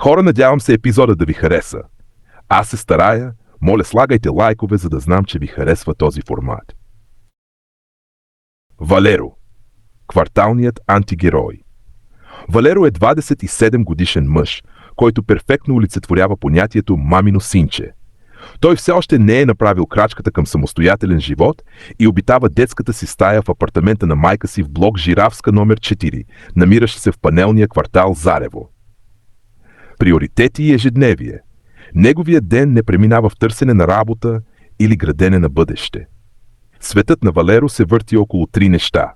Хора, надявам се епизода да ви хареса. Аз се старая, моля слагайте лайкове, за да знам, че ви харесва този формат. Валеро. Кварталният антигерой. Валеро е 27 годишен мъж, който перфектно олицетворява понятието мамино синче. Той все още не е направил крачката към самостоятелен живот и обитава детската си стая в апартамента на майка си в блок Жиравска номер 4, намиращ се в панелния квартал Зарево. Приоритети и ежедневие. Неговият ден не преминава в търсене на работа или градене на бъдеще. Светът на Валеро се върти около 3 неща.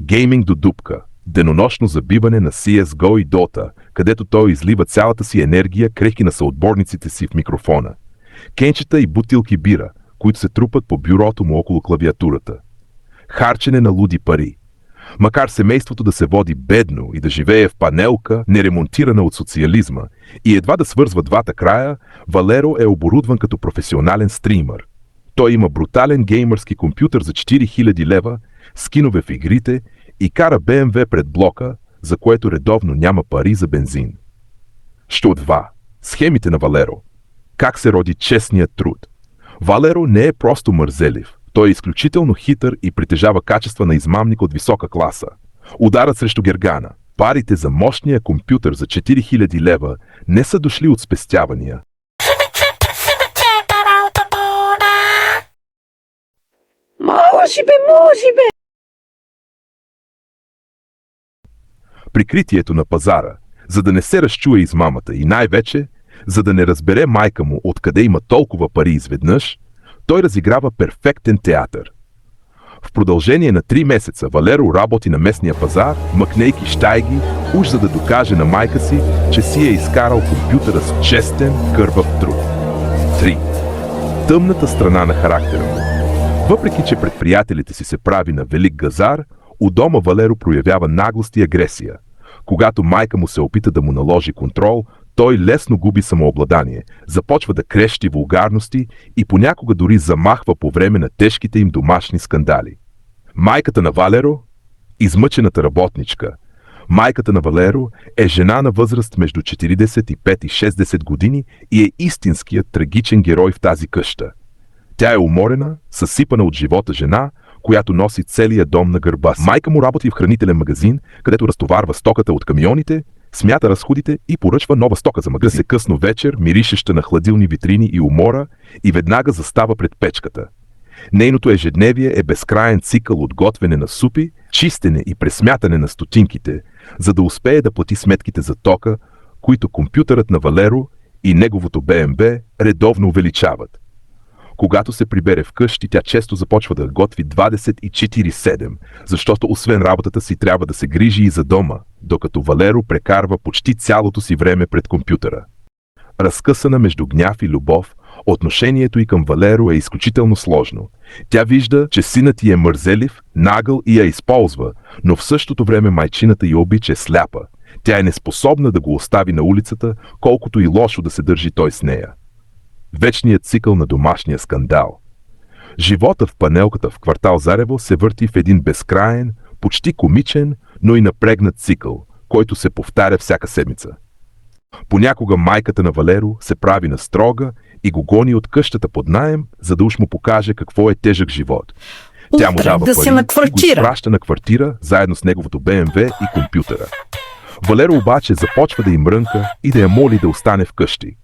Гейминг до дупка, денонощно забиване на CSGO и Dota, където той излива цялата си енергия, крехки на съотборниците си в микрофона. Кенчета и бутилки бира, които се трупат по бюрото му около клавиатурата. Харчене на луди пари. Макар семейството да се води бедно и да живее в панелка, неремонтирана от социализма, и едва да свързва двата края, Валеро е оборудван като професионален стримър. Той има брутален геймърски компютър за 4000 лева, скинове в игрите и кара BMW пред блока, за което редовно няма пари за бензин. Що 2. Схемите на Валеро. Как се роди честният труд? Валеро не е просто мързелив. Той е изключително хитър и притежава качества на измамник от висока класа. Ударът срещу Гергана. Парите за мощния компютър за 4000 лева не са дошли от спестявания. Може бе! Прикритието на пазара, за да не се разчуе измамата и най-вече, за да не разбере майка му откъде има толкова пари изведнъж, той разиграва перфектен театър. В продължение на 3 месеца Валеро работи на местния пазар, мъкнейки щайги, уж за да докаже на майка си, че си е изкарал компютъра с честен, кървав труд. 3. Тъмната страна на характера му. Въпреки че пред приятелите си се прави на велик газар, у дома Валеро проявява наглост и агресия. Когато майка му се опита да му наложи контрол, той лесно губи самообладание, започва да крещи вулгарности и понякога дори замахва по време на тежките им домашни скандали. Майката на Валеро – измъчената работничка. Майката на Валеро е жена на възраст между 45 и 60 години и е истинският трагичен герой в тази къща. Тя е уморена, съсипана от живота жена, която носи целия дом на гърба си. Майка му работи в хранителен магазин, където разтоварва стоката от камионите, смята разходите и поръчва нова стока за магазин. Се късно вечер, миришеща на хладилни витрини и умора, и веднага застава пред печката. Нейното ежедневие е безкраен цикъл от готвене на супи, чистене и пресмятане на стотинките, за да успее да плати сметките за тока, които компютърът на Валеро и неговото БМВ редовно увеличават. Когато се прибере вкъщи, тя често започва да готви 24/7, защото освен работата си трябва да се грижи и за дома, докато Валеро прекарва почти цялото си време пред компютъра. Разкъсана между гняв и любов, отношението й към Валеро е изключително сложно. Тя вижда, че синът й е мързелив, нагъл и я използва, но в същото време майчината й обич е сляпа. Тя е неспособна да го остави на улицата, колкото и лошо да се държи той с нея. Вечният цикъл на домашния скандал. Живота в панелката в квартал Зарево се върти в един безкраен, почти комичен, но и напрегнат цикъл, който се повтаря всяка седмица. Понякога майката на Валеро се прави на строга и го гони от къщата под наем, за да уж му покаже какво е тежък живот. Тя му дава пари и го изпраща на квартира, заедно с неговото БМВ и компютъра. Валеро обаче започва да й мрънка и да я моли да остане вкъщи.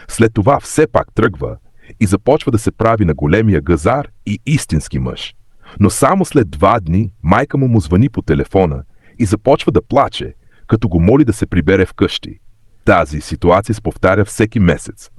След това все пак тръгва и започва да се прави на големия газар и истински мъж. Но само след 2 дни майка му звъни по телефона и започва да плаче, като го моли да се прибере вкъщи. Тази ситуация се повтаря всеки месец.